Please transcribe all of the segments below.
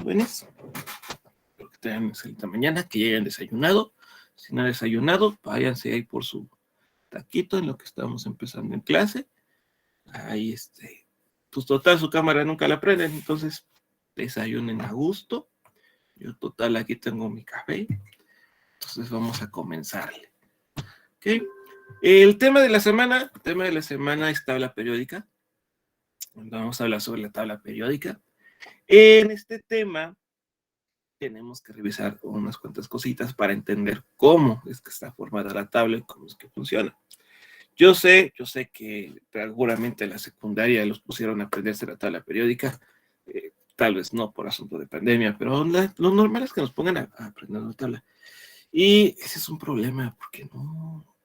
jóvenes. Espero que tengan una excelente mañana, que ya hayan desayunado. Si no han desayunado, váyanse ahí por su taquito en lo que estamos empezando en clase. Ahí, pues total, su cámara nunca la prenden, entonces desayunen a gusto. Yo total aquí tengo mi café. Entonces vamos a comenzarle. ¿Ok? El tema de la semana es tabla periódica. Vamos a hablar sobre la tabla periódica. En este tema tenemos que revisar unas cuantas cositas para entender cómo es que está formada la tabla y cómo es que funciona. Yo sé que seguramente en la secundaria los pusieron a aprenderse la tabla periódica, tal vez no por asunto de pandemia, pero lo normal es que nos pongan a aprender la tabla. Y ese es un problema, porque no,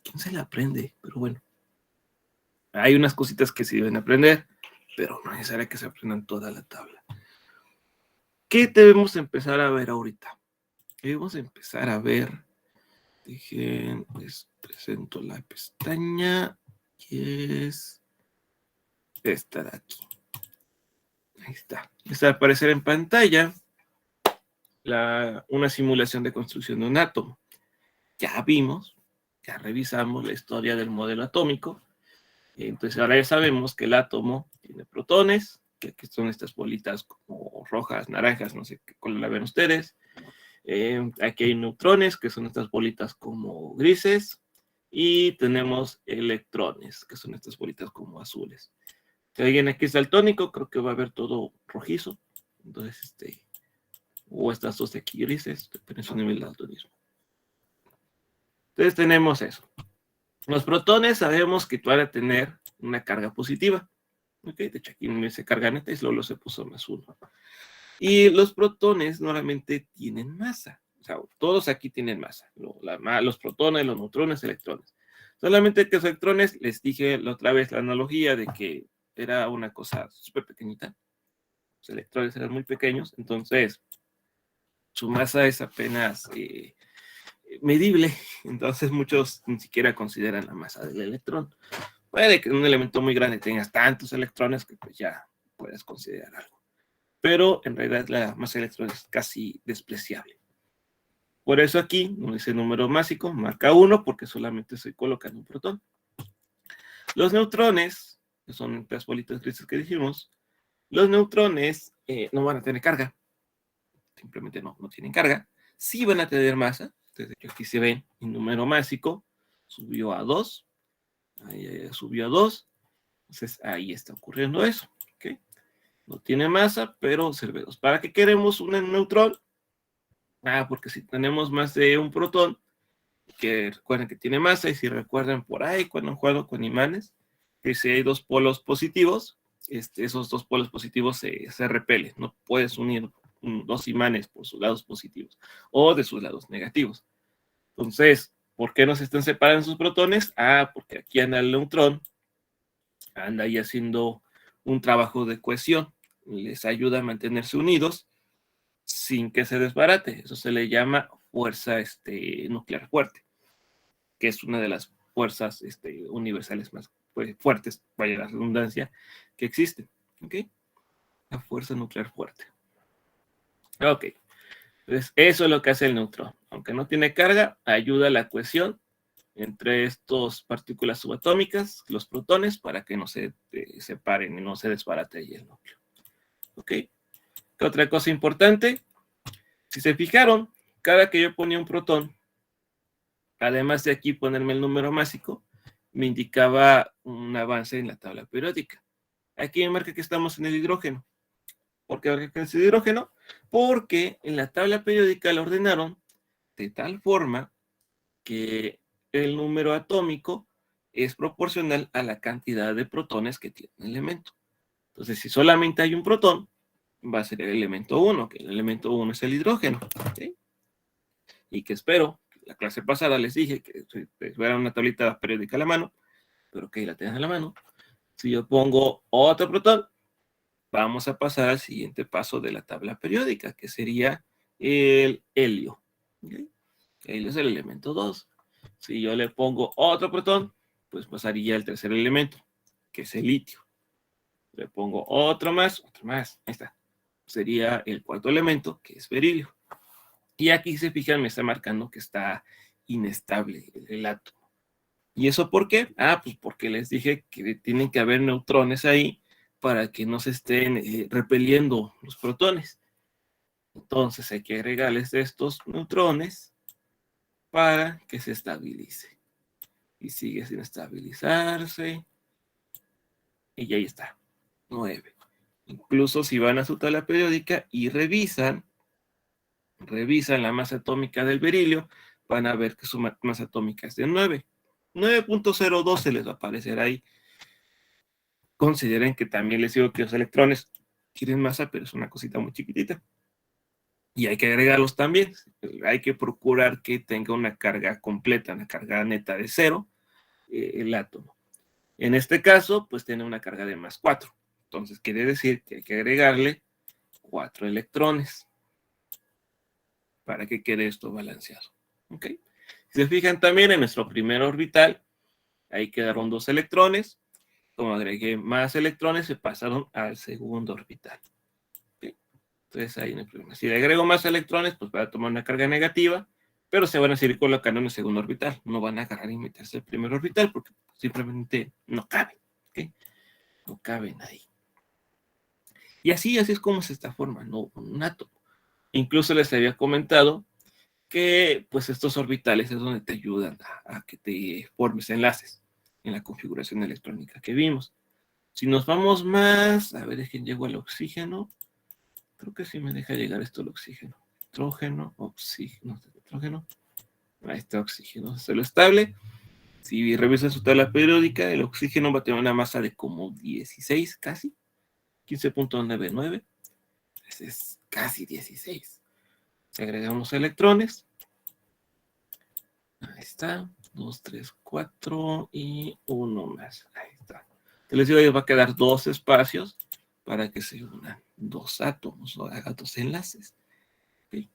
¿quién se la aprende? Pero bueno, hay unas cositas que se deben aprender, pero no es necesario que se aprendan toda la tabla. ¿Qué debemos empezar a ver ahorita? Debemos empezar a ver, les presento la pestaña, que es esta de aquí. Ahí está. Está a aparecer en pantalla una simulación de construcción de un átomo. Ya vimos, ya revisamos la historia del modelo atómico. Entonces ahora ya sabemos que el átomo tiene protones, que aquí son estas bolitas como rojas, naranjas, no sé qué color la ven ustedes. Aquí hay neutrones, que son estas bolitas como grises. Y tenemos electrones, que son estas bolitas como azules. Si alguien aquí es daltónico, creo que va a ver todo rojizo. Entonces, o estas dos de aquí grises, depende de su nivel de daltonismo. Entonces tenemos eso. Los protones sabemos que van a tener una carga positiva. ¿Okay? De hecho, aquí me dice carga neta y luego se puso más uno. Y los protones normalmente tienen masa. O sea, todos aquí tienen masa. Los protones, los neutrones, electrones. Solamente que los electrones, les dije la otra vez la analogía de que era una cosa súper pequeñita. Los electrones eran muy pequeños, entonces su masa es apenas medible. Entonces muchos ni siquiera consideran la masa del electrón. Puede que en un elemento muy grande tengas tantos electrones que pues ya puedes considerar algo. Pero en realidad la masa de electrones es casi despreciable. Por eso aquí no dice número másico, marca 1 porque solamente estoy colocando un protón. Los neutrones, que son las bolitas grises que dijimos, los neutrones no van a tener carga. Simplemente no tienen carga. Sí van a tener masa. Entonces aquí se ven el número másico subió a 2. Ahí subió a 2. Entonces ahí está ocurriendo eso. ¿Okay? No tiene masa, pero observemos. ¿Para qué queremos un neutrón? Porque si tenemos más de un protón, que recuerden que tiene masa, y si recuerdan por ahí cuando han jugado con imanes, que si hay dos polos positivos, esos dos polos positivos se repelen. No puedes unir dos imanes por sus lados positivos o de sus lados negativos. Entonces, ¿por qué no se están separando sus protones? Porque aquí anda el neutrón, anda ahí haciendo un trabajo de cohesión, les ayuda a mantenerse unidos sin que se desbarate. Eso se le llama fuerza nuclear fuerte, que es una de las fuerzas universales más fuertes, vaya la redundancia, que existen. ¿Ok? La fuerza nuclear fuerte. Ok. Entonces, eso es lo que hace el neutrón. Aunque no tiene carga, ayuda a la cohesión entre estas partículas subatómicas, los protones, para que no se separen y no se desbarate ahí el núcleo. ¿Ok? ¿Qué otra cosa importante? Si se fijaron, cada que yo ponía un protón, además de aquí ponerme el número másico, me indicaba un avance en la tabla periódica. Aquí me marca que estamos en el hidrógeno. ¿Por qué marca que es el hidrógeno? Porque en la tabla periódica la ordenaron de tal forma que el número atómico es proporcional a la cantidad de protones que tiene el elemento. Entonces, si solamente hay un protón, va a ser el elemento 1, que el elemento 1 es el hidrógeno. ¿Sí? Y que espero, la clase pasada les dije que si tuviera una tablita periódica a la mano, pero que la tengan a la mano. Si yo pongo otro protón, vamos a pasar al siguiente paso de la tabla periódica, que sería el helio. ¿Okay? El helio es el elemento 2. Si yo le pongo otro protón, pues pasaría al tercer elemento, que es el litio. Le pongo otro más, ahí está. sería el cuarto elemento, que es berilio. Y aquí, se fijan, me está marcando que está inestable el átomo. ¿Y eso por qué? Pues porque les dije que tienen que haber neutrones ahí para que no se estén repeliendo los protones. Entonces hay que agregarles estos neutrones para que se estabilice. Y sigue sin estabilizarse. Y ya ahí está, 9. Incluso si van a su tabla periódica y revisan la masa atómica del berilio, van a ver que su masa atómica es de 9. 9.02 se les va a aparecer ahí. Consideren que también les digo que los electrones tienen masa, pero es una cosita muy chiquitita. Y hay que agregarlos también. Hay que procurar que tenga una carga completa, una carga neta de 0, el átomo. En este caso, pues tiene una carga de más 4. Entonces quiere decir que hay que agregarle 4 electrones para que quede esto balanceado. ¿Ok? Si se fijan también en nuestro primer orbital, ahí quedaron 2 electrones. Como agregué más electrones, se pasaron al segundo orbital. ¿Okay? Entonces ahí no hay problema. Si le agrego más electrones, pues va a tomar una carga negativa, pero se van a seguir colocando en el segundo orbital. No van a agarrar y meterse al primer orbital porque simplemente no caben. ¿Okay? No caben ahí. Y así es como se está formando un átomo. Incluso les había comentado que pues estos orbitales es donde te ayudan a que te formes enlaces en la configuración electrónica que vimos. Si nos vamos más, a ver, dejen llego al oxígeno. Creo que sí me deja llegar esto al oxígeno. Nitrógeno, oxígeno, nitrógeno. Ahí está oxígeno, celo estable. Si revisan su tabla periódica, el oxígeno va a tener una masa de como 16 casi, 15.99. Es casi 16. Si agregamos electrones, ahí está, 2, 3, 4 y 1 más. Ahí está. Te les digo, ahí va a quedar 2 espacios para que se unan 2 átomos o haga 2 enlaces. ¿Okay?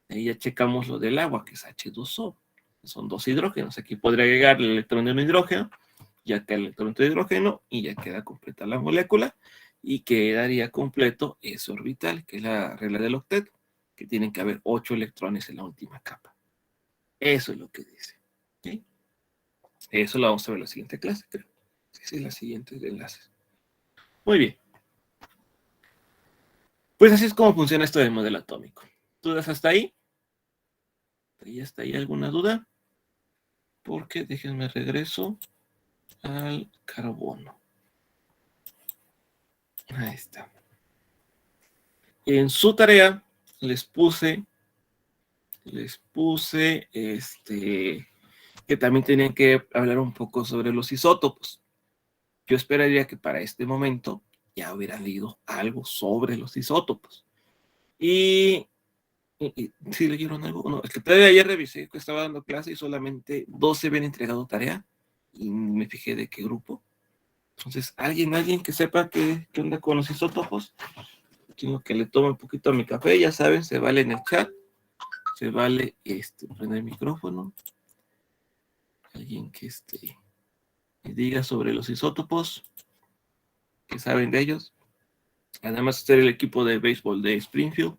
Ahí ya checamos lo del agua, que es H2O. Son 2 hidrógenos. Aquí podría agregar el electrón de un hidrógeno, ya que el electrón de hidrógeno, y ya queda completa la molécula, y quedaría completo ese orbital, que es la regla del octeto, que tienen que haber 8 electrones en la última capa. Eso es lo que dice. ¿Okay? Eso lo vamos a ver en la siguiente clase, creo. Sí, las siguientes enlaces. Muy bien. Pues así es como funciona esto del modelo atómico. ¿Dudas hasta ahí? ¿Hasta ahí alguna duda? Porque déjenme regreso al carbono. Ahí está. En su tarea les puse que también tenían que hablar un poco sobre los isótopos. Yo esperaría que para este momento ya hubieran leído algo sobre los isótopos. Y ¿sí leyeron algo? No, es que todavía ayer revisé que estaba dando clase y solamente 12 habían entregado tarea y me fijé de qué grupo. Entonces, alguien que sepa qué onda con los isótopos, quiero que le tome un poquito a mi café, ya saben, se vale en el chat, se vale prender el micrófono. Alguien que me diga sobre los isótopos, que saben de ellos. Además, ser el equipo de béisbol de Springfield.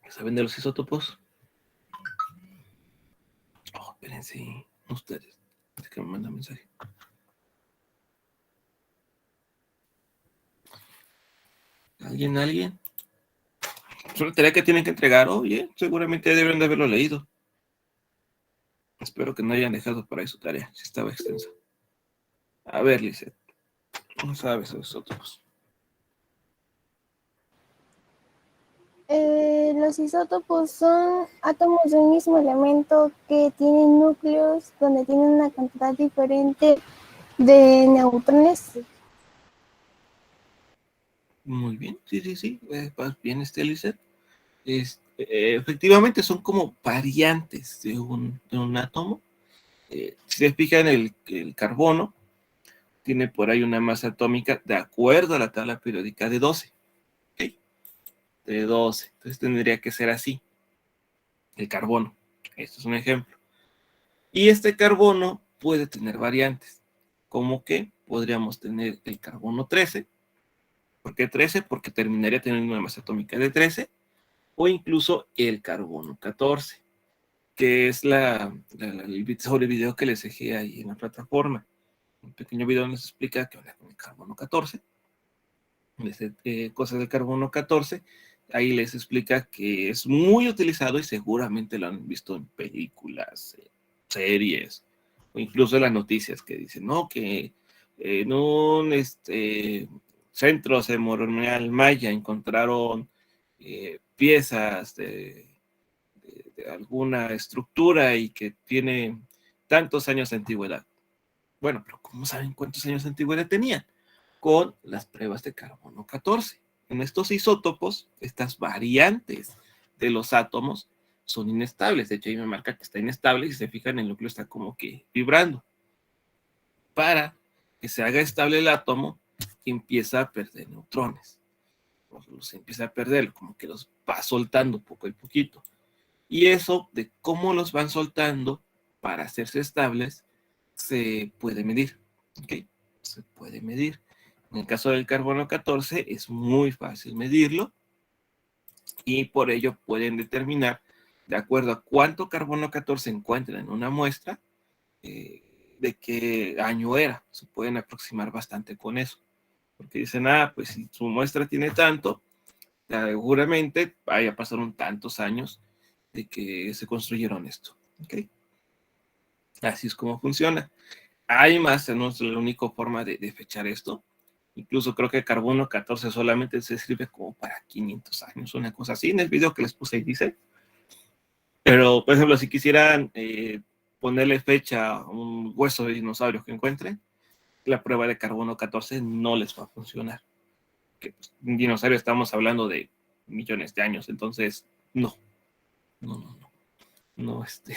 ¿Saben de los isótopos? Oh, espérense, ustedes. Es que me mandan mensaje. ¿Alguien? Es una tarea que tienen que entregar. Oye, seguramente deben de haberlo leído. Espero que no hayan dejado por ahí su tarea, si estaba extensa. A ver, Lizeth, no sabes los isótopos. Los isótopos son átomos de un mismo elemento que tienen núcleos donde tienen una cantidad diferente de neutrones. Muy bien, sí. Vas bien, Lizeth. Efectivamente son como variantes de un átomo. Si se fijan, el carbono tiene por ahí una masa atómica de acuerdo a la tabla periódica de 12. ¿Okay? De 12. Entonces tendría que ser así. El carbono. Esto es un ejemplo. Y este carbono puede tener variantes. como que podríamos tener el carbono 13. ¿Por qué 13? Porque terminaría teniendo una masa atómica de 13, o incluso el carbono 14, que es sobre el video que les dejé ahí en la plataforma. Un pequeño video nos explica qué onda con el carbono 14, cosas del carbono 14. Ahí les explica que es muy utilizado y seguramente lo han visto en películas, series, o incluso en las noticias que dicen, ¿no? Que en un centro ceremonial maya encontraron piezas de alguna estructura y que tiene tantos años de antigüedad. Bueno, pero ¿cómo saben cuántos años de antigüedad tenían? Con las pruebas de carbono 14. En estos isótopos, estas variantes de los átomos son inestables. De hecho, ahí me marca que está inestable y si se fijan, el núcleo está como que vibrando. Para que se haga estable el átomo, empieza a perder neutrones. Los empieza a perder, como que los va soltando poco a poquito. Y eso de cómo los van soltando para hacerse estables se puede medir. ¿Ok? Se puede medir. En el caso del carbono 14 es muy fácil medirlo y por ello pueden determinar, de acuerdo a cuánto carbono 14 encuentran en una muestra, de qué año era. Se pueden aproximar bastante con eso. Porque dicen, pues si su muestra tiene tanto, seguramente vaya a pasar tantos años de que se construyeron esto. ¿Ok? Así es como funciona. Hay más, no es la única forma de fechar esto. Incluso creo que carbono 14 solamente se escribe como para 500 años, una cosa así. En el video que les puse ahí dice. Pero, por ejemplo, si quisieran ponerle fecha a un hueso de dinosaurio que encuentren, la prueba de carbono 14 no les va a funcionar. Que pues, un dinosaurio estamos hablando de millones de años, entonces no,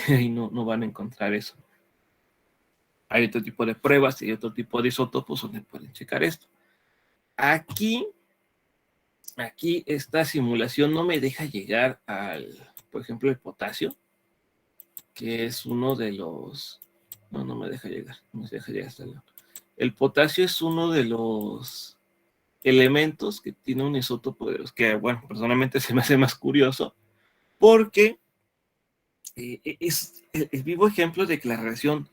ahí no van a encontrar eso. Hay otro tipo de pruebas y otro tipo de isótopos donde pueden checar esto. Aquí esta simulación no me deja llegar por ejemplo, el potasio, que es uno de los... No me deja llegar, hasta el potasio es uno de los elementos que tiene un isótopo de los que, bueno, personalmente se me hace más curioso, porque es el vivo ejemplo de que la radiación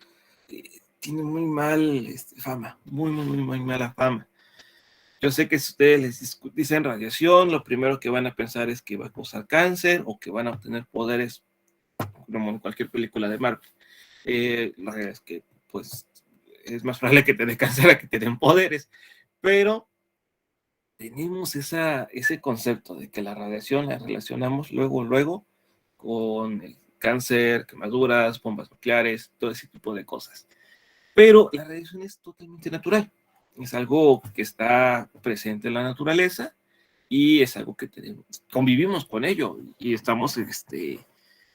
tiene muy mal fama, muy mala fama. Yo sé que si ustedes les dicen radiación, lo primero que van a pensar es que va a causar cáncer o que van a obtener poderes, como en cualquier película de Marvel. La realidad es que, pues, es más probable que te dé cáncer a que te den poderes, pero tenemos ese concepto de que la radiación la relacionamos luego con el cáncer, quemaduras, bombas nucleares, todo ese tipo de cosas. Pero la radiación es totalmente natural. Es algo que está presente en la naturaleza y es algo que convivimos con ello y estamos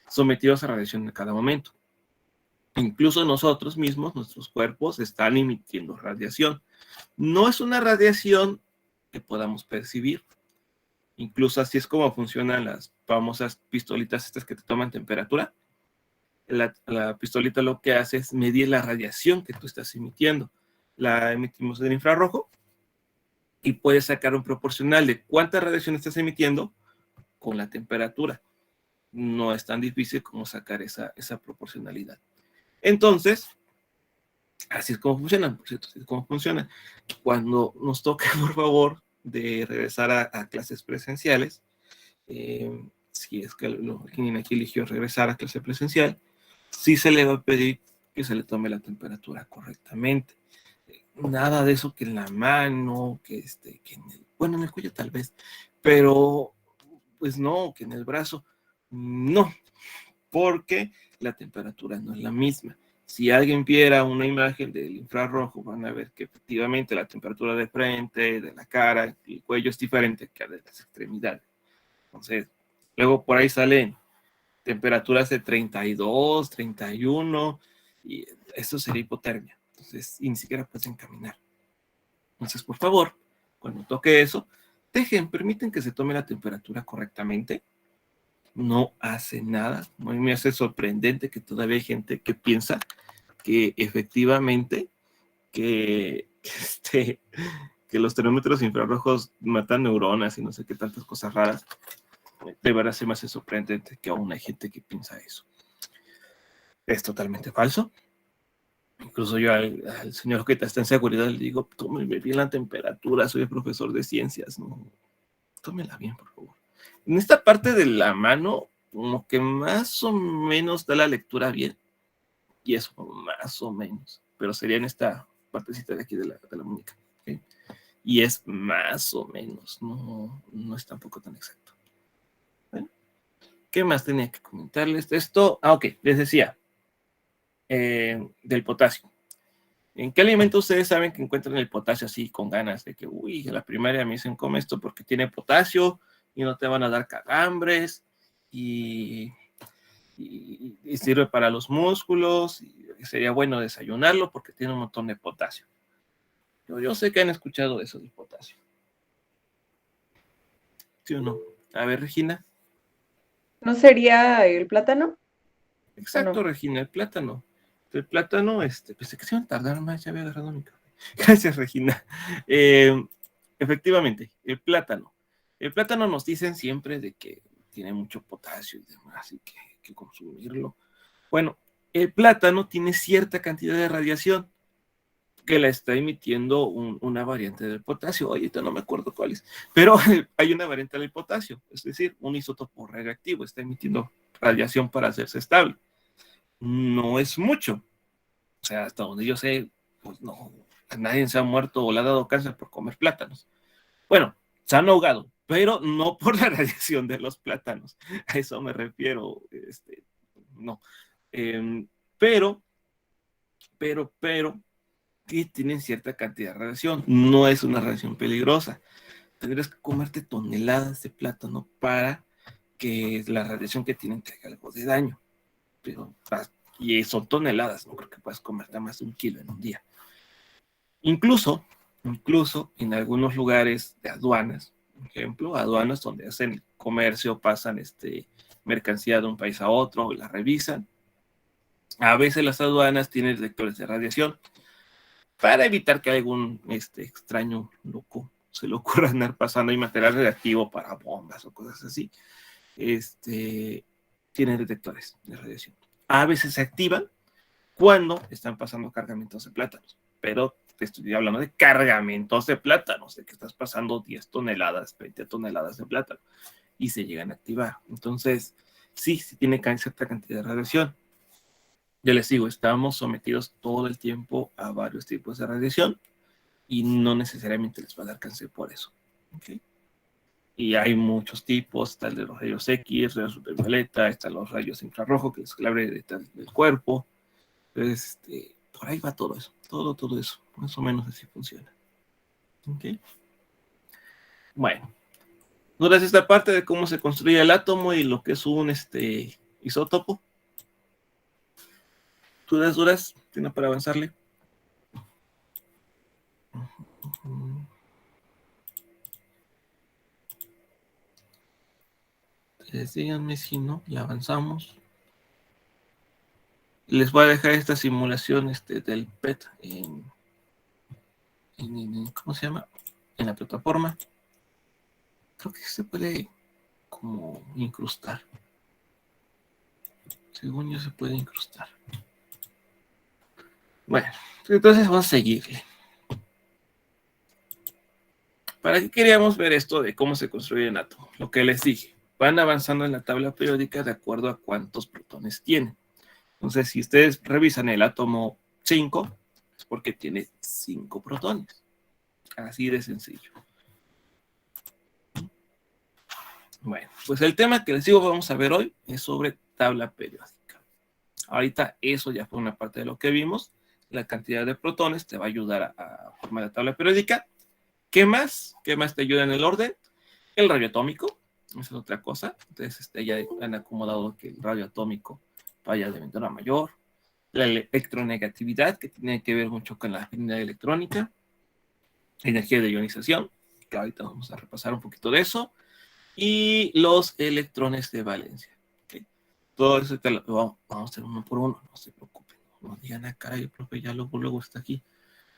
sometidos a radiación en cada momento. Incluso nosotros mismos, nuestros cuerpos están emitiendo radiación. No es una radiación que podamos percibir. Incluso así es como funcionan las famosas pistolitas estas que te toman temperatura. La pistolita lo que hace es medir la radiación que tú estás emitiendo. La emitimos en infrarrojo y puedes sacar un proporcional de cuánta radiación estás emitiendo con la temperatura. No es tan difícil como sacar esa proporcionalidad. Entonces, así es como funciona, por cierto, así es como funciona. Cuando nos toque, por favor, de regresar a clases presenciales, si es que quien aquí eligió regresar a clase presencial, sí se le va a pedir que se le tome la temperatura correctamente. Nada de eso que en la mano, que en el cuello tal vez, pero pues no, que en el brazo, no, porque la temperatura no es la misma. Si alguien viera una imagen del infrarrojo, van a ver que efectivamente la temperatura de frente, de la cara, el cuello es diferente que de las extremidades. Entonces, luego por ahí salen temperaturas de 32, 31, y eso sería hipotermia. Entonces, y ni siquiera pueden caminar. Entonces, por favor, cuando toque eso, permiten que se tome la temperatura correctamente. No hace nada. A mí me hace sorprendente que todavía hay gente que piensa que efectivamente que los termómetros infrarrojos matan neuronas y no sé qué tantas cosas raras. De verdad se me hace sorprendente que aún hay gente que piensa eso. Es totalmente falso. Incluso yo al señor que está en seguridad le digo, tómeme bien la temperatura, soy el profesor de ciencias, no, tómela bien, por favor. En esta parte de la mano, como que más o menos da la lectura bien, y eso más o menos, pero sería en esta partecita de aquí de la muñeca, ¿okay? Y es más o menos, no es tampoco tan exacto. Bueno, ¿qué más tenía que comentarles de esto? Ok, les decía, del potasio. ¿En qué alimento ustedes saben que encuentran el potasio así con ganas de que, uy, en la primaria me dicen come esto porque tiene potasio y no te van a dar calambres y sirve para los músculos y sería bueno desayunarlo porque tiene un montón de potasio? Yo sé que han escuchado eso del potasio. ¿Sí o no? A ver, Regina. ¿No sería el plátano? Exacto, No. Regina, el plátano. El plátano, pensé que se iban a tardar más, ya había agarrado mi café. Gracias, Regina. Efectivamente, el plátano. El plátano nos dicen siempre de que tiene mucho potasio y demás, y que hay que consumirlo. Bueno, el plátano tiene cierta cantidad de radiación que la está emitiendo una variante del potasio. Ahorita no me acuerdo cuál es, pero hay una variante del potasio, es decir, un isótopo radioactivo está emitiendo radiación para hacerse estable. No es mucho, o sea, hasta donde yo sé, pues no, nadie se ha muerto o le ha dado cáncer por comer plátanos. Bueno, se han ahogado, pero no por la radiación de los plátanos. A eso me refiero, no. Pero, que tienen cierta cantidad de radiación. No es una radiación peligrosa. Tendrías que comerte toneladas de plátano para que la radiación que tienen te haga algo de daño. Pero, y son toneladas, no creo que puedas comerte más de 1 kilo en un día. Incluso en algunos lugares de aduanas, por ejemplo, aduanas donde hacen comercio, pasan mercancía de un país a otro, la revisan. A veces las aduanas tienen detectores de radiación para evitar que algún extraño loco se le ocurra andar pasando ahí material radioactivo para bombas o cosas así. Tienen detectores de radiación. A veces se activan cuando están pasando cargamentos de plátanos, pero te estoy hablando de cargamentos de plátanos, de que estás pasando 10 toneladas, 20 toneladas de plátano y se llegan a activar. Entonces, sí tiene cierta cantidad de radiación. Ya les digo, estamos sometidos todo el tiempo a varios tipos de radiación y no necesariamente les va a dar cáncer por eso. ¿Okay? Y hay muchos tipos, está el de los rayos X, rayos ultravioleta, están los rayos infrarrojos, que es clave del cuerpo. Entonces, por ahí va todo eso, todo eso, más o menos así funciona. ¿Okay? Bueno, ¿dudas esta parte de cómo se construye el átomo y lo que es un isótopo? ¿Dudas? ¿Tiene para avanzarle? Entonces, díganme si no, ya avanzamos. Les voy a dejar esta simulación del PET ¿cómo se llama? En la plataforma. Creo que se puede como incrustar. Según yo se puede incrustar. Bueno, entonces vamos a seguirle. ¿Para qué queríamos ver esto de cómo se construye un átomo? Lo que les dije, van avanzando en la tabla periódica de acuerdo a cuántos protones tienen. Entonces, si ustedes revisan el átomo 5, es porque tiene 5 protones. Así de sencillo. Bueno, pues el tema que les digo vamos a ver hoy es sobre tabla periódica. Ahorita eso ya fue una parte de lo que vimos. La cantidad de protones te va a ayudar a formar la tabla periódica. ¿Qué más? ¿Qué más te ayuda en el orden? El radio atómico. Esa es otra cosa. Entonces ya han acomodado que el radio atómico vaya de menor a mayor. La electronegatividad, que tiene que ver mucho con la afinidad electrónica. Energía de ionización, que ahorita vamos a repasar un poquito de eso. Y los electrones de valencia. ¿Okay? Todo eso vamos a hacer uno por uno, no se preocupen. No digan, caray, el profe ya luego está aquí.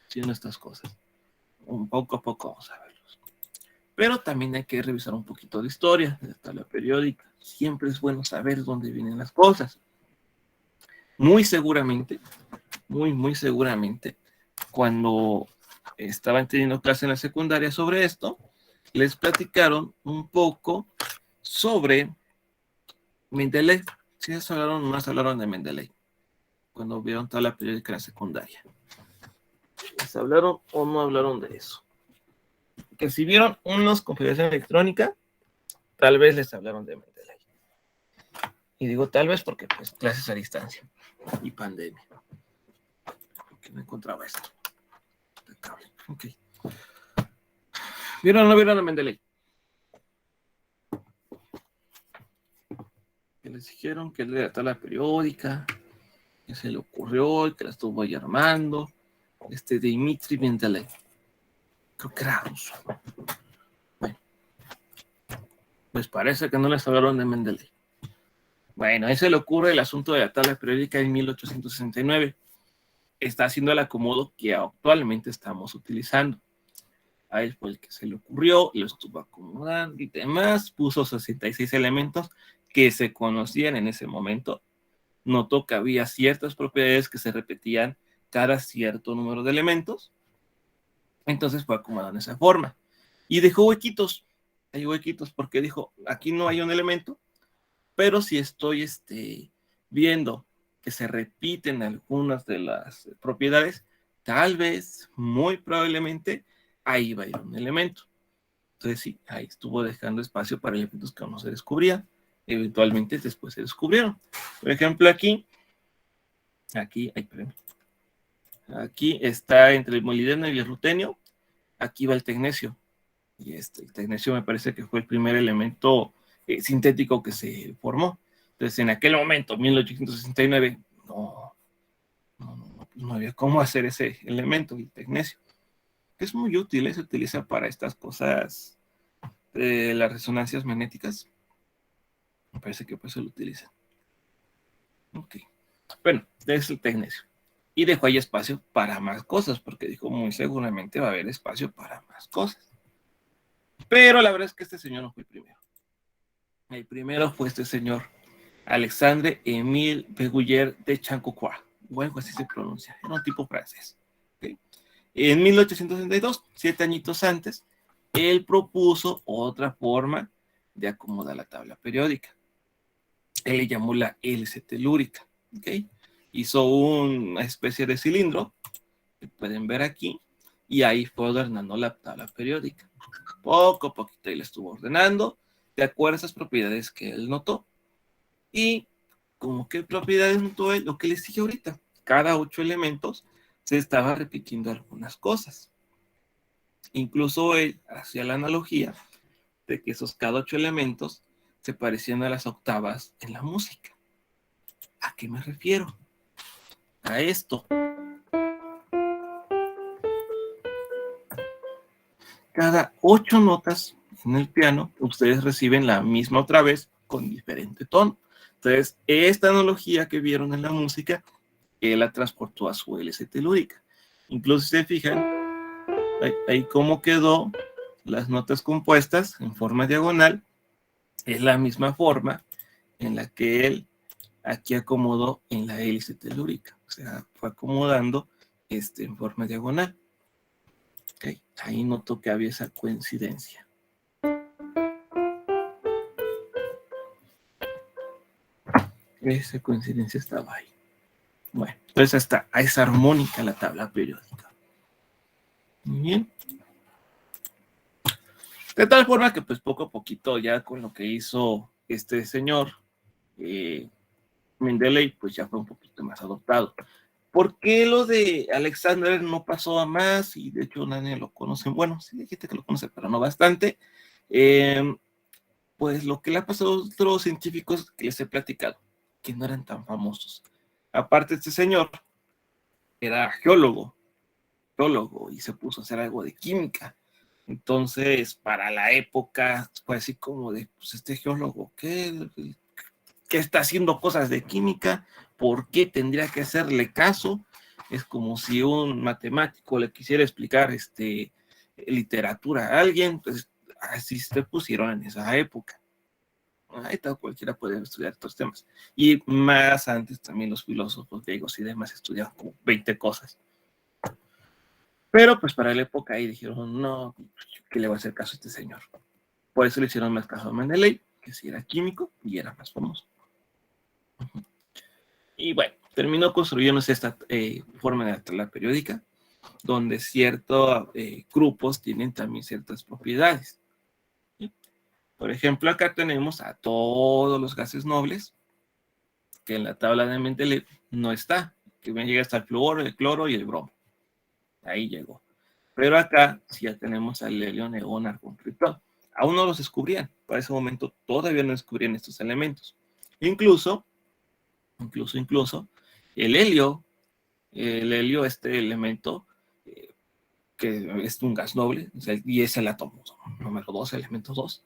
haciendo estas cosas. Un poco a poco vamos a verlos. Pero también hay que revisar un poquito de historia, de la tabla periódica. Siempre es bueno saber dónde vienen las cosas. Muy seguramente, muy seguramente, cuando estaban teniendo clase en la secundaria sobre esto, les platicaron un poco sobre Mendeleev. Sí, más hablaron de Mendeleev cuando vieron tabla periódica en la secundaria. ¿Les hablaron o no hablaron de eso? Que si vieron unos configuración electrónica, tal vez les hablaron de Mendeleev. Y digo tal vez porque pues clases a distancia y pandemia. Que no encontraba esto. Ok. ¿Vieron o no vieron a Mendeleev? Que les dijeron que él era tabla periódica, que se le ocurrió, que la estuvo ahí armando. Dmitri Mendeleev. Creo que era ruso. Bueno, pues parece que no les hablaron de Mendeleev. Bueno, ahí se le ocurre el asunto de la tabla periódica en 1869. Está haciendo el acomodo que actualmente estamos utilizando. A él fue el que se le ocurrió, lo estuvo acomodando y demás, puso 66 elementos que se conocían en ese momento. Notó que había ciertas propiedades que se repetían cada cierto número de elementos. Entonces fue acomodado en esa forma. Y dejó huequitos. Hay huequitos porque dijo, aquí no hay un elemento, pero si estoy viendo que se repiten algunas de las propiedades, tal vez, muy probablemente, ahí va a ir un elemento. Entonces sí, ahí estuvo dejando espacio para elementos que aún no se descubrían. Eventualmente después se descubrieron. Por ejemplo, aquí está entre el molibdeno y el rutenio. Aquí va el tecnecio. Y el tecnecio me parece que fue el primer elemento sintético que se formó. Entonces, en aquel momento, 1869, no había cómo hacer ese elemento, el tecnecio. Es muy útil, se utiliza para estas cosas de las resonancias magnéticas. Me parece que pues se lo utilizan. Ok. Bueno, es el tecnecio. Y dejó ahí espacio para más cosas, porque dijo muy seguramente va a haber espacio para más cosas. Pero la verdad es que este señor no fue el primero. El primero fue este señor, Alexandre Émile Beguyer de Chancocois, o algo así se pronuncia, era un tipo francés. ¿Okay? En 1862, 7 añitos antes, él propuso otra forma de acomodar la tabla periódica. Él le llamó la hélice telúrica. ¿Okay? Hizo una especie de cilindro, que pueden ver aquí, y ahí fue ordenando la tabla periódica. Poco a poquito él la estuvo ordenando, de acuerdo a esas propiedades que él notó. Y como qué propiedades notó él, lo que les dije ahorita, cada 8 elementos se estaba repitiendo algunas cosas. Incluso él hacía la analogía de que esos cada 8 elementos se parecían a las octavas en la música. ¿A qué me refiero? A esto. Cada 8 notas en el piano, ustedes reciben la misma otra vez con diferente tono. Entonces, esta analogía que vieron en la música, él la transportó a su hélice telúrica. Incluso si se fijan, ahí cómo quedó las notas compuestas en forma diagonal, es la misma forma en la que él aquí acomodó en la hélice telúrica. O sea, fue acomodando en forma diagonal. Okay. Ahí notó que había esa coincidencia. Esa coincidencia estaba ahí. Bueno, entonces es armónica la tabla periódica. Muy bien. De tal forma que pues poco a poquito ya con lo que hizo este señor Mendeleev pues ya fue un poquito más adoptado. ¿Por qué lo de Alexander no pasó a más? Y de hecho nadie lo conoce. Bueno, sí hay gente que lo conoce, pero no bastante. Pues lo que le ha pasado a otros científicos que les he platicado, que no eran tan famosos. Aparte, este señor era geólogo y se puso a hacer algo de química. Entonces, para la época, fue así como de, pues este geólogo, ¿qué está haciendo cosas de química? ¿Por qué tendría que hacerle caso? Es como si un matemático le quisiera explicar literatura a alguien, pues así se pusieron en esa época. Ahí tal cualquiera puede estudiar estos temas. Y más antes también los filósofos griegos y demás estudiaban como 20 cosas. Pero pues para la época ahí dijeron, no, ¿qué le va a hacer caso a este señor? Por eso le hicieron más caso a Mendeley, que sí era químico y era más famoso. Y bueno, terminó construyéndose esta forma de la tabla periódica, donde ciertos grupos tienen también ciertas propiedades. ¿Sí? Por ejemplo, acá tenemos a todos los gases nobles, que en la tabla de Mendeleev no está, que me llega hasta el flúor, el cloro y el bromo. Ahí llegó. Pero acá sí ya tenemos al helio, neón, argón, criptón. Aún no los descubrían. Para ese momento todavía no descubrían estos elementos. Incluso, el helio, este elemento, que es un gas noble, y es el átomo número 2, elemento 2,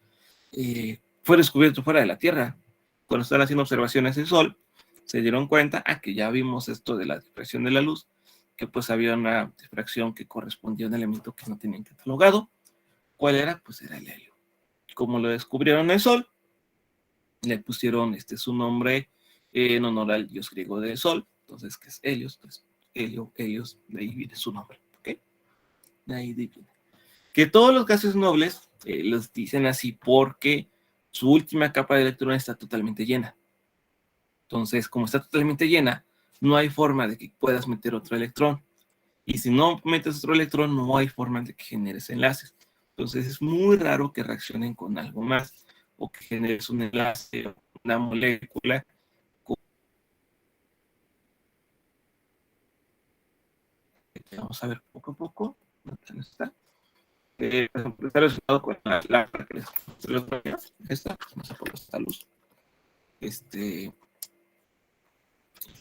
fue descubierto fuera de la Tierra. Cuando están haciendo observaciones del Sol, se dieron cuenta, que ya vimos esto de la difracción de la luz, que pues había una difracción que correspondía a un elemento que no tenían catalogado. ¿Cuál era? Pues era el helio. Como lo descubrieron en el Sol, le pusieron su nombre en honor al dios griego del Sol, entonces que es Helios, pues Helios, de ahí viene su nombre, ¿ok? De ahí viene. Que todos los gases nobles los dicen así porque su última capa de electrones está totalmente llena. Entonces, como está totalmente llena, no hay forma de que puedas meter otro electrón. Y si no metes otro electrón, no hay forma de que generes enlaces. Entonces, es muy raro que reaccionen con algo más o que generes un enlace o una molécula. Vamos a ver poco a poco. ¿Dónde está? Está relacionado con la esta, no sé por qué esta luz.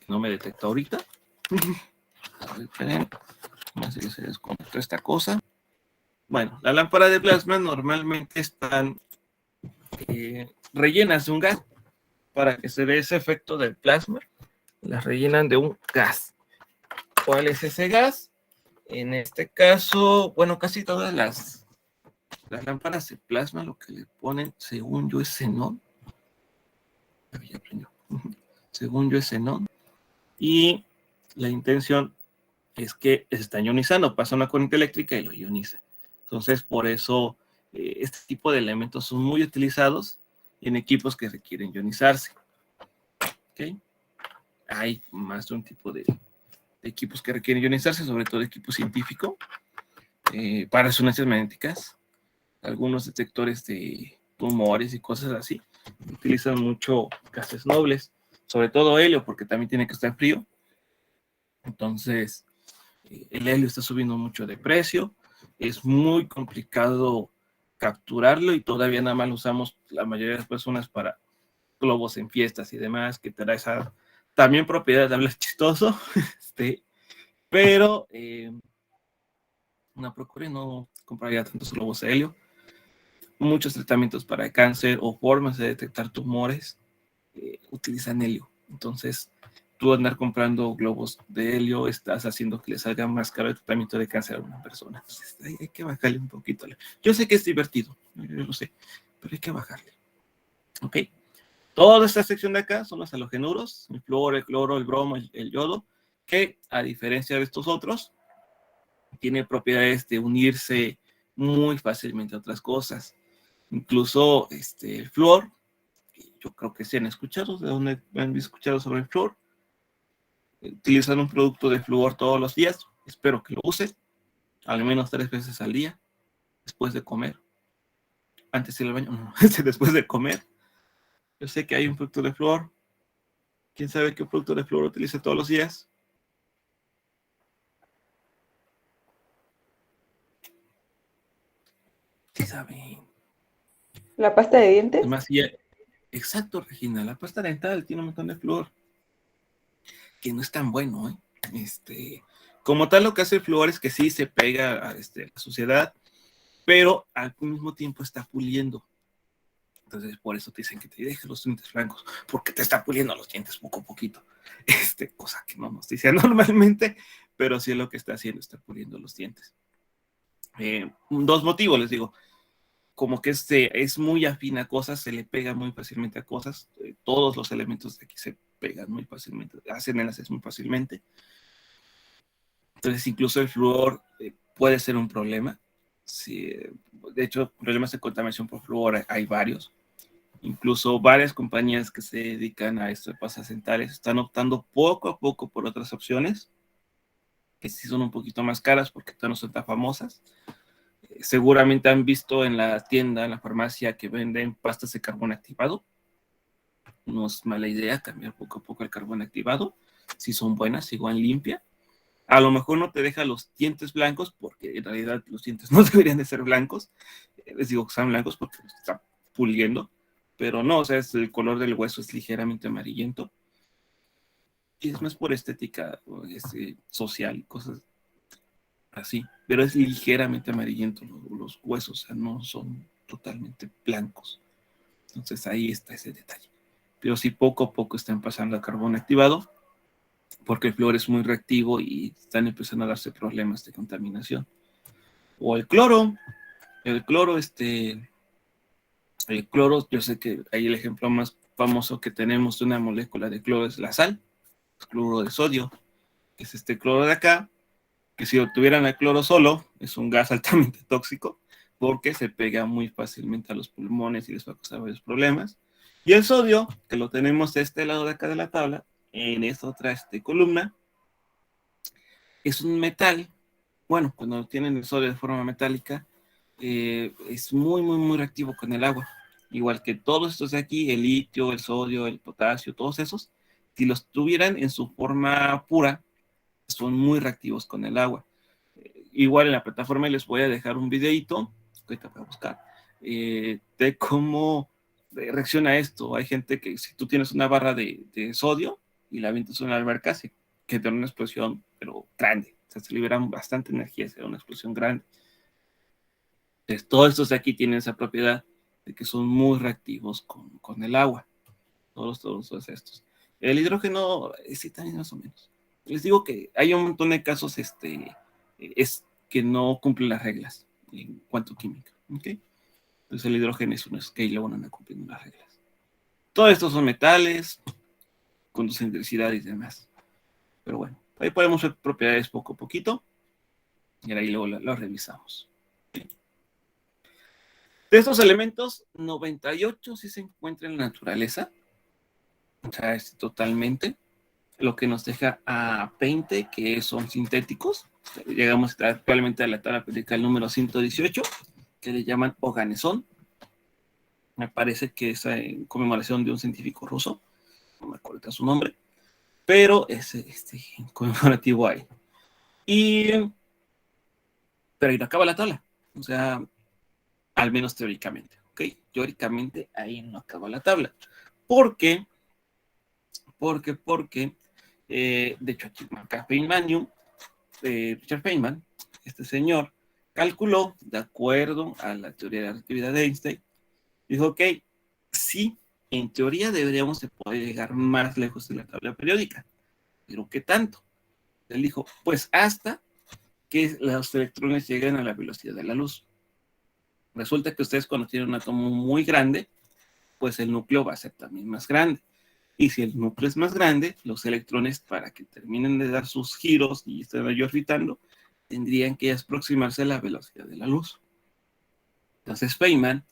No me detecta ahorita. A ver, esperen. Más que se desconectó esta cosa. Bueno, la lámpara de plasma normalmente están rellenas de un gas. Para que se dé ese efecto del plasma, las rellenan de un gas. ¿Cuál es ese gas? En este caso, bueno, casi todas las lámparas de plasma lo que le ponen, según yo, es xenón. Ya aprendió. Según yo, es xenón. Y la intención es que se está ionizando, pasa una corriente eléctrica y lo ioniza. Entonces, por eso este tipo de elementos son muy utilizados en equipos que requieren ionizarse. ¿Okay? Hay más de un tipo de equipos que requieren ionizarse, sobre todo equipo científico, para resonancias magnéticas. Algunos detectores de tumores y cosas así utilizan mucho gases nobles, sobre todo helio, porque también tiene que estar frío. Entonces, el helio está subiendo mucho de precio, es muy complicado capturarlo y todavía nada más lo usamos la mayoría de las personas para globos en fiestas y demás, que te da esa también propiedad de hablar chistoso, pero no procure no comprar ya tantos globos de helio. Muchos tratamientos para cáncer o formas de detectar tumores utilizan helio. Entonces, tú andar comprando globos de helio, estás haciendo que le salga más caro el tratamiento de cáncer a una persona. Entonces, hay que bajarle un poquito. Yo sé que es divertido, yo lo sé, pero hay que bajarle. ¿Ok? Toda esta sección de acá son los halogenuros, el flúor, el cloro, el bromo, el yodo, que a diferencia de estos otros, tienen propiedades de unirse muy fácilmente a otras cosas. Incluso el flúor, yo creo que sí han escuchado, ¿de dónde han escuchado sobre el flúor? Utilizan un producto de flúor todos los días, espero que lo usen, al menos 3 veces al día, después de comer, antes de ir al baño, no, después de comer. Yo sé que hay un producto de flúor, ¿quién sabe qué producto de flúor utiliza todos los días? Sí saben. ¿La pasta de dientes? Además, exacto, Regina, la pasta dental tiene un montón de flúor, que no es tan bueno, ¿eh? Como tal, lo que hace el flúor es que sí se pega a la suciedad, pero al mismo tiempo está puliendo. Entonces, por eso te dicen que te dejes los dientes blancos, porque te está puliendo los dientes poco a poquito. Cosa que no nos dicen normalmente, pero sí lo que está haciendo, está puliendo los dientes. Dos motivos, les digo. Como que es muy afín a cosas, se le pega muy fácilmente a cosas. Todos los elementos de aquí se pegan muy fácilmente, hacen enlaces muy fácilmente. Entonces, incluso el flúor puede ser un problema. Sí, de hecho, problemas de contaminación por flúor hay varios. Incluso varias compañías que se dedican a esto de pastas dentales están optando poco a poco por otras opciones, que sí son un poquito más caras porque no son tan famosas. Seguramente han visto en la tienda, en la farmacia, que venden pastas de carbón activado. No es mala idea cambiar poco a poco el carbón activado. Si son buenas, igual limpia. A lo mejor no te deja los dientes blancos, porque en realidad los dientes no deberían de ser blancos. Les digo que son blancos porque los está puliendo. Pero no, o sea, el color del hueso es ligeramente amarillento. Y es más por estética social y cosas así. Pero es ligeramente amarillento los huesos, o sea, no son totalmente blancos. Entonces ahí está ese detalle. Pero sí, poco a poco están pasando a carbón activado, porque el flúor es muy reactivo y están empezando a darse problemas de contaminación. O el cloro, el cloro, yo sé que ahí el ejemplo más famoso que tenemos de una molécula de cloro es la sal, el cloro de sodio, que es este cloro de acá, que si obtuvieran el cloro solo, es un gas altamente tóxico, porque se pega muy fácilmente a los pulmones y les va a causar varios problemas. Y el sodio, que lo tenemos de este lado de acá de la tabla, en esta otra columna, es un metal. Bueno, cuando tienen el sodio de forma metálica, es muy, muy, muy reactivo con el agua. Igual que todos estos de aquí, el litio, el sodio, el potasio, todos esos, si los tuvieran en su forma pura, son muy reactivos con el agua. Igual en la plataforma les voy a dejar un videito, que ahorita voy a buscar, de cómo reacciona esto. Hay gente que si tú tienes una barra de sodio y la avientas en una alberca, que da una explosión, pero grande. O sea, se liberan bastante energía, se da una explosión grande. Entonces, todos estos de aquí tienen esa propiedad de que son muy reactivos con el agua. Todos estos. El hidrógeno, sí, también más o menos. Les digo que hay un montón de casos es que no cumplen las reglas en cuanto a química. ¿Okay? Entonces el hidrógeno es un que luego no cumplen las reglas. Todos estos son metales, conducen electricidad y demás. Pero bueno, ahí podemos ver propiedades poco a poquito y ahí luego lo revisamos. ¿Okay? De estos elementos, 98 sí se encuentran en la naturaleza. O sea, es totalmente. Lo que nos deja a 20 que son sintéticos. Llegamos actualmente a la tabla periódica número 118, que le llaman organesón. Me parece que es en conmemoración de un científico ruso, no me acuerdo su nombre, pero es conmemorativo ahí. Pero ahí no acaba la tabla, o sea, al menos teóricamente, ¿ok? Teóricamente ahí no acaba la tabla. ¿Por qué? Porque de hecho aquí marca Feynmanium, Richard Feynman, este señor, calculó, de acuerdo a la teoría de la relatividad de Einstein, dijo, ok, sí, en teoría deberíamos de poder llegar más lejos de la tabla periódica, pero ¿qué tanto? Él dijo, pues hasta que los electrones lleguen a la velocidad de la luz. Resulta que ustedes cuando tienen un átomo muy grande, pues el núcleo va a ser también más grande. Y si el núcleo es más grande, los electrones, para que terminen de dar sus giros y estén ahí orbitando, tendrían que aproximarse a la velocidad de la luz. Entonces Feynman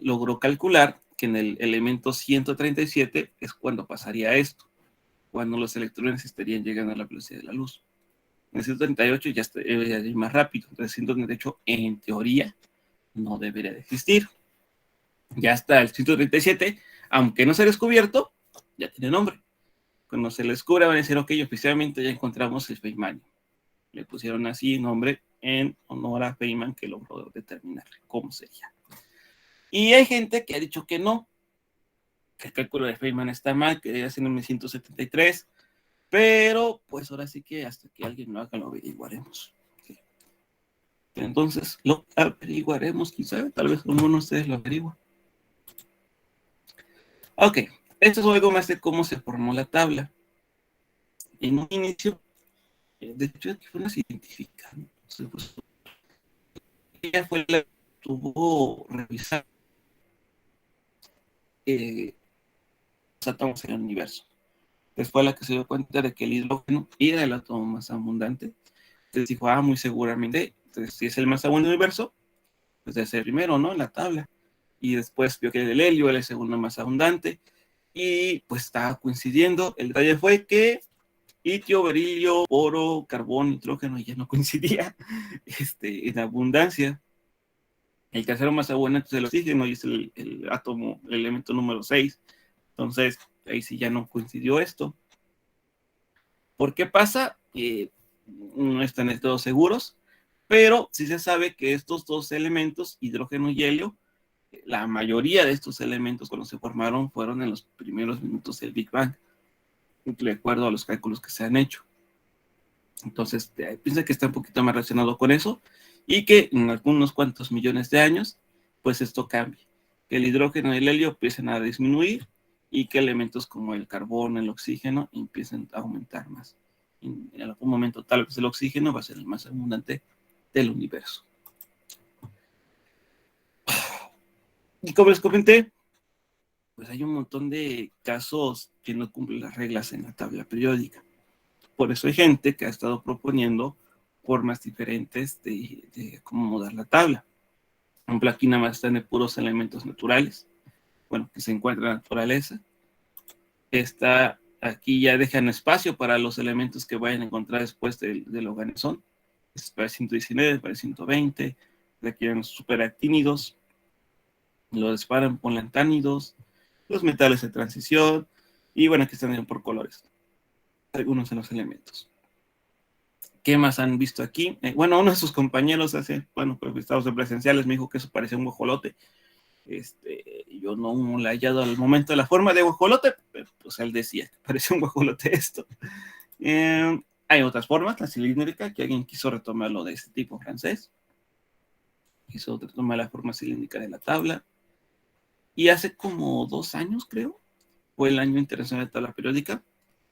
logró calcular que en el elemento 137 es cuando pasaría esto, cuando los electrones estarían llegando a la velocidad de la luz. En el 138 ya debería ir más rápido. Entonces 138 en teoría no debería de existir. Ya está el 137, aunque no se ha descubierto, ya tiene nombre. Cuando se le descubra van a decir, ok, oficialmente ya encontramos el Feynman. Le pusieron así nombre en honor a Feynman, que logró determinar cómo sería. Y hay gente que ha dicho que no, que el cálculo de Feynman está mal, que debe ser en 1973, pero pues ahora sí que hasta que alguien lo haga lo averiguaremos. ¿Okay? Entonces lo averiguaremos, quizá, tal vez alguno de ustedes lo averigua. Ok, esto es algo más de cómo se formó la tabla. En un inicio, De hecho, aquí fue una científica, ¿no? Pues, ella fue la que tuvo revisar los átomos en el universo. Entonces fue la que se dio cuenta de que el hidrógeno era el átomo más abundante. Entonces dijo, muy seguramente, entonces, si es el más abundante del universo, pues debe ser el primero, ¿no? En la tabla. Y después vio que el helio era el segundo más abundante. Y pues estaba coincidiendo. El detalle fue que litio, berilio, oro, carbón, nitrógeno ya no coincidía en abundancia. El tercero más abundante es el oxígeno y es el átomo, el elemento número 6. Entonces, ahí sí ya no coincidió esto. ¿Por qué pasa? No están de todos seguros, pero sí se sabe que estos dos elementos, hidrógeno y helio, la mayoría de estos elementos cuando se formaron fueron en los primeros minutos del Big Bang, de acuerdo a los cálculos que se han hecho. Entonces, piensa que está un poquito más relacionado con eso y que en algunos cuantos millones de años, pues esto cambie. Que el hidrógeno y el helio empiecen a disminuir y que elementos como el carbón, el oxígeno empiecen a aumentar más. En algún momento, tal vez el oxígeno va a ser el más abundante del universo. Y como les comenté, pues hay un montón de casos que no cumplen las reglas en la tabla periódica. Por eso hay gente que ha estado proponiendo formas diferentes de acomodar la tabla. Por ejemplo, aquí nada más están de puros elementos naturales, bueno, que se encuentran en la naturaleza. Aquí ya dejan espacio para los elementos que vayan a encontrar después del organezón. Es para el 119, para el 120, requieren los superactínidos, los disparan por lantánidos, los metales de transición, y bueno, aquí están por colores, algunos de los elementos. ¿Qué más han visto aquí? Bueno, uno de sus compañeros pues estábamos en presenciales, me dijo que eso parecía un guajolote. Yo no le he hallado al momento la forma de guajolote, pero pues él decía que parecía un guajolote esto. Hay otras formas, la cilíndrica, que alguien quiso retomarlo de este tipo francés. Quiso retomar la forma cilíndrica de la tabla. Y hace como 2 años, creo, fue el año internacional de tabla periódica.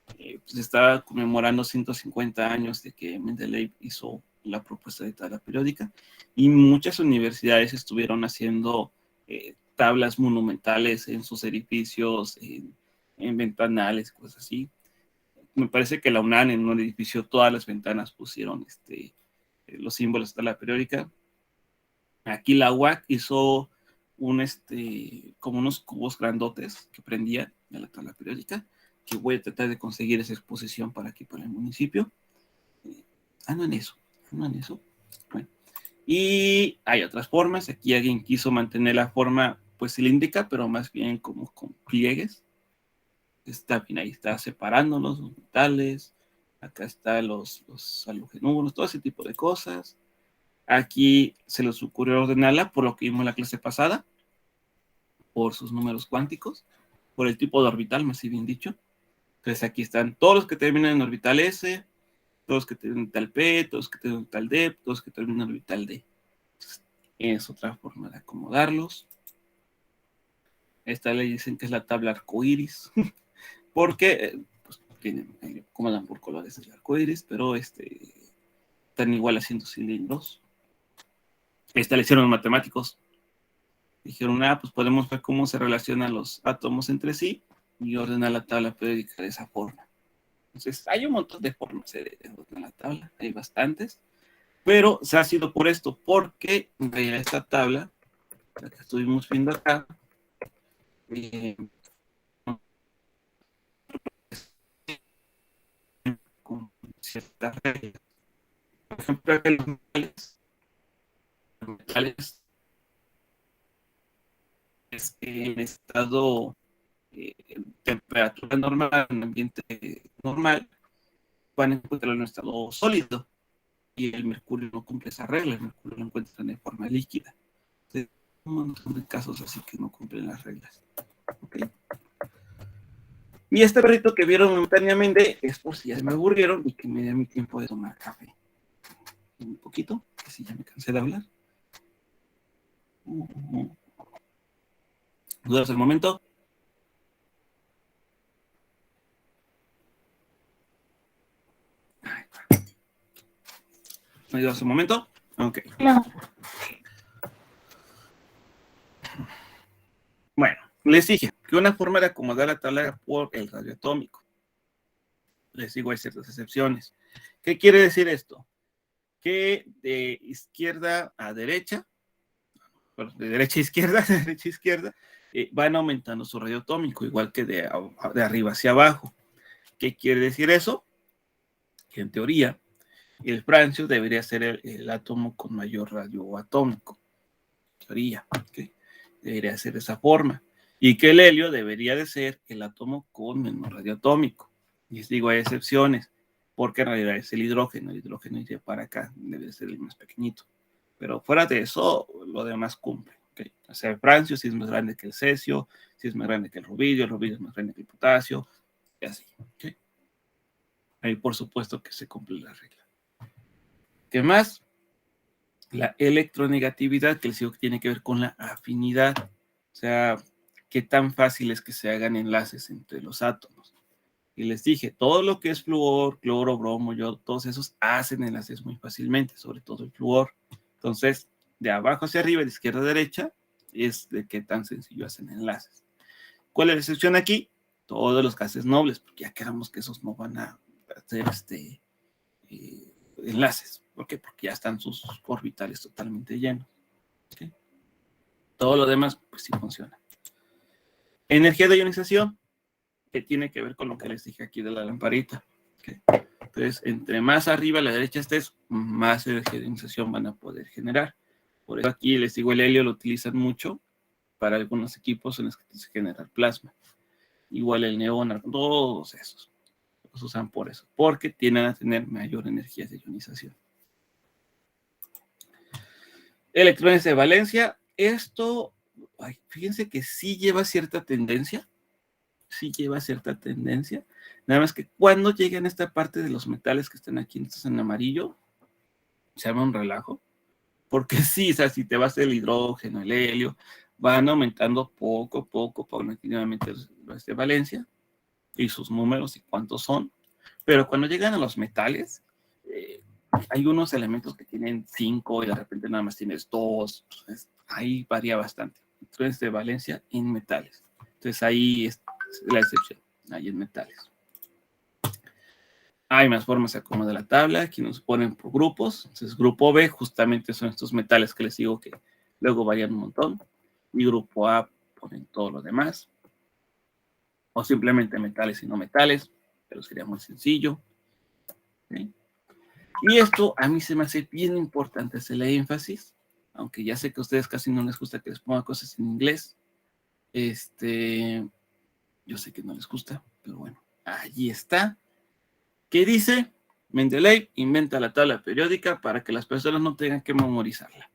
Pues estaba conmemorando 150 años de que Mendeleev hizo la propuesta de tabla periódica y muchas universidades estuvieron haciendo tablas monumentales en sus edificios, en ventanales, cosas así. Me parece que la UNAM en un edificio todas las ventanas pusieron los símbolos de tabla periódica. Aquí la UAC hizo como unos cubos grandotes que prendían a la tabla periódica, que voy a tratar de conseguir esa exposición para aquí, para el municipio. No en eso. Bueno. Y hay otras formas. Aquí alguien quiso mantener la forma pues cilíndrica, pero más bien como con pliegues. Está bien, ahí está separando los metales. Acá están los halogenuros, todo ese tipo de cosas. Aquí se les ocurrió ordenarla por lo que vimos en la clase pasada, por sus números cuánticos, por el tipo de orbital, más bien dicho. Entonces aquí están todos los que terminan en orbital S, todos los que terminan en orbital P, todos los que terminan en orbital D, todos los que terminan en orbital D. Entonces, es otra forma de acomodarlos. Esta le dicen que es la tabla arcoíris, porque pues, acomodan por colores el arcoíris, pero están igual haciendo cilindros. Esta le hicieron los matemáticos. Dijeron, pues podemos ver cómo se relacionan los átomos entre sí y ordenar la tabla periódica de esa forma. Entonces, hay un montón de formas de ordenar la tabla, hay bastantes, pero se ha sido por esto, porque en realidad esta tabla, la que estuvimos viendo acá, con ciertas reglas. Por ejemplo, los metales en estado temperatura normal, en ambiente normal, van a encontrarlo en un estado sólido. Y el mercurio no cumple esa regla, el mercurio lo encuentran en forma líquida. Entonces, un montón de casos así que no cumplen las reglas. ¿Okay? Y este perrito que vieron momentáneamente es por si ya me aburrieron y que me dé mi tiempo de tomar café. Un poquito, que si ya me cansé de hablar. ¿Dudas el momento? ¿Me dio hace un momento? Ok. No. Bueno, les dije que una forma de acomodar la tabla era por el radioatómico. Les digo, hay ciertas excepciones. ¿Qué quiere decir esto? Que de izquierda a derecha, bueno, de derecha a izquierda, de derecha a izquierda, van aumentando su radioatómico, igual que de arriba hacia abajo. ¿Qué quiere decir eso? Que en teoría, el francio debería ser el átomo con mayor radioatómico. En teoría, ¿okay? Debería ser de esa forma. Y que el helio debería de ser el átomo con menor radioatómico. Y les digo, hay excepciones, porque en realidad es el hidrógeno iría para acá, debe ser el más pequeñito. Pero fuera de eso, lo demás cumple. ¿Okay? O sea, el francio sí es más grande que el cesio, sí es más grande que el rubidio es más grande que el potasio, y así. ¿Okay? Ahí por supuesto que se cumple la regla. ¿Qué más? La electronegatividad, que les digo que tiene que ver con la afinidad. O sea, qué tan fácil es que se hagan enlaces entre los átomos. Y les dije, todo lo que es flúor, cloro, bromo, yodo, todos esos hacen enlaces muy fácilmente, sobre todo el flúor. Entonces, de abajo hacia arriba, de izquierda a derecha, es de qué tan sencillo hacen enlaces. ¿Cuál es la excepción aquí? Todos los gases nobles, porque ya quedamos que esos no van a hacer enlaces. ¿Por qué? Porque ya están sus orbitales totalmente llenos. ¿Okay? Todo lo demás, pues sí funciona. Energía de ionización, que tiene que ver con lo que les dije aquí de la lamparita. ¿Okay? Entonces, entre más arriba a la derecha estés, más energía de ionización van a poder generar. Por eso aquí les digo, el helio lo utilizan mucho para algunos equipos en los que se genera plasma. Igual el neón, todos esos los usan por eso, porque tienden a tener mayor energía de ionización. Electrones de valencia, esto, fíjense que sí lleva cierta tendencia, nada más que cuando llegan a esta parte de los metales que están aquí en amarillo, se llama un relajo, porque sí, o sea, si te vas el hidrógeno, el helio, van aumentando poco a poco, paulatinamente los de valencia, y sus números y cuántos son, pero cuando llegan a los metales, hay unos elementos que tienen 5 y de repente nada más tienes 2, entonces ahí varía bastante. Entonces, de valencia en metales. Entonces ahí es la excepción, ahí en metales. Hay más formas de acomodar la tabla, aquí nos ponen por grupos. Entonces, grupo B justamente son estos metales que les digo que luego varían un montón. Y grupo A ponen todo lo demás. O simplemente metales y no metales, pero sería muy sencillo. ¿Sí? Y esto a mí se me hace bien importante hacerle énfasis, aunque ya sé que a ustedes casi no les gusta que les ponga cosas en inglés. Yo sé que no les gusta, pero bueno, allí está. ¿Qué dice? Mendeleev inventa la tabla periódica para que las personas no tengan que memorizarla,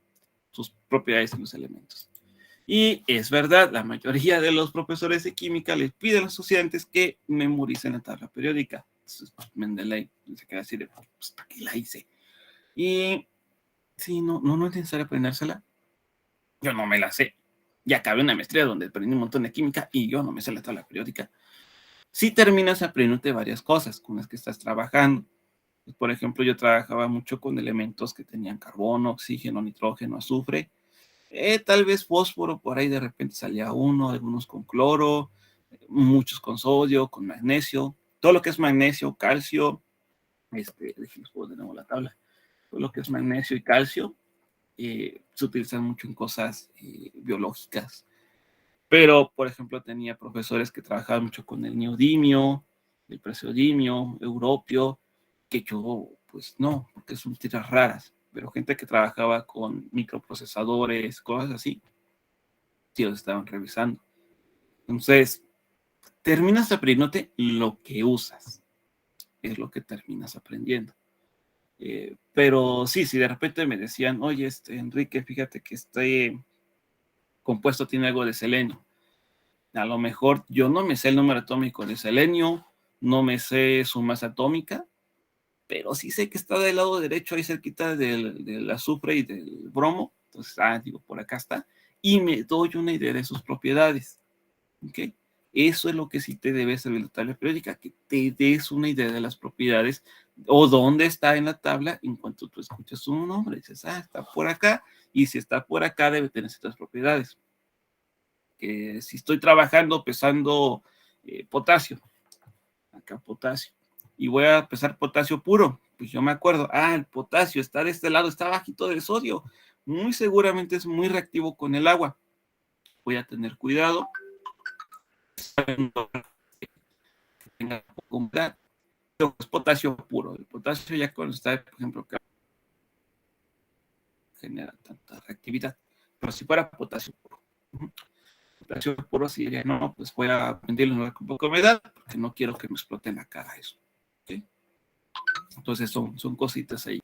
sus propiedades en los elementos. Y es verdad, la mayoría de los profesores de química les piden a los estudiantes que memoricen la tabla periódica. Entonces, Mendeleev se queda así de, pues, ¿para qué la hice? Y sí, no es necesario aprendérsela. Yo no me la sé. Ya acabé una maestría donde aprendí un montón de química y yo no me sé la tabla periódica. Sí terminas aprendiéndote varias cosas con las que estás trabajando. Por ejemplo, yo trabajaba mucho con elementos que tenían carbono, oxígeno, nitrógeno, azufre. Tal vez fósforo, por ahí de repente salía uno, algunos con cloro, muchos con sodio, con magnesio. Todo lo que es magnesio, calcio, déjenme poner de nuevo la tabla. Todo lo que es magnesio y calcio se utilizan mucho en cosas biológicas. Pero, por ejemplo, tenía profesores que trabajaban mucho con el neodimio, el praseodimio, europio, que yo, pues no, porque son tierras raras. Pero gente que trabajaba con microprocesadores, cosas así, sí los estaban revisando. Entonces, terminas aprendiéndote lo que usas. Es lo que terminas aprendiendo. Pero sí, si de repente me decían, oye, Enrique, fíjate que este compuesto tiene algo de selenio. A lo mejor yo no me sé el número atómico de selenio, no me sé su masa atómica, pero sí sé que está del lado derecho, ahí cerquita del azufre y del bromo. Entonces, digo, por acá está. Y me doy una idea de sus propiedades. ¿Ok? Eso es lo que sí te debe servir la tabla periódica, que te des una idea de las propiedades o dónde está en la tabla en cuanto tú escuchas un nombre. Dices, está por acá, y si está por acá debe tener ciertas propiedades. Que si estoy trabajando pesando potasio, acá potasio, y voy a pesar potasio puro, pues yo me acuerdo, el potasio está de este lado, está bajito de sodio, muy seguramente es muy reactivo con el agua. Voy a tener cuidado. Tenga poca humedad. Es potasio puro. El potasio ya cuando está, por ejemplo, que genera tanta reactividad. Pero si fuera potasio puro, potasio puro, sí diría, no, pues voy a venderlo con poca humedad porque no quiero que me explote en la cara eso. ¿Okay? Entonces son cositas ahí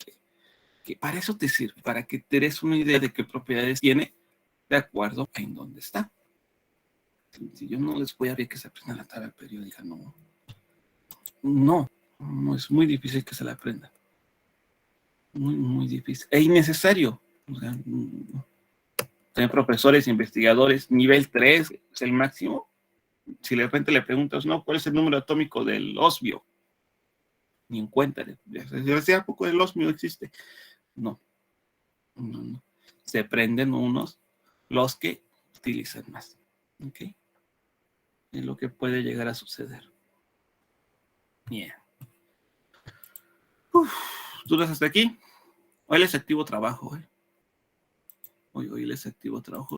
que para eso te sirve, para que te des una idea de qué propiedades tiene de acuerdo en dónde está. Si yo no les voy a ver que se aprendan la tabla periódica, no, es muy difícil que se la aprendan. Muy, muy difícil. Es innecesario. O sea, tener profesores, investigadores, nivel 3 es el máximo. Si de repente le preguntas, no, ¿cuál es el número atómico del osmio? Ni en cuenta. ¿A poco del osmio existe? No. Se prenden unos los que utilizan más. ¿Ok? Es lo que puede llegar a suceder. Bien. ¿Dudas hasta aquí? Hoy les activo trabajo. Hoy les activo trabajo.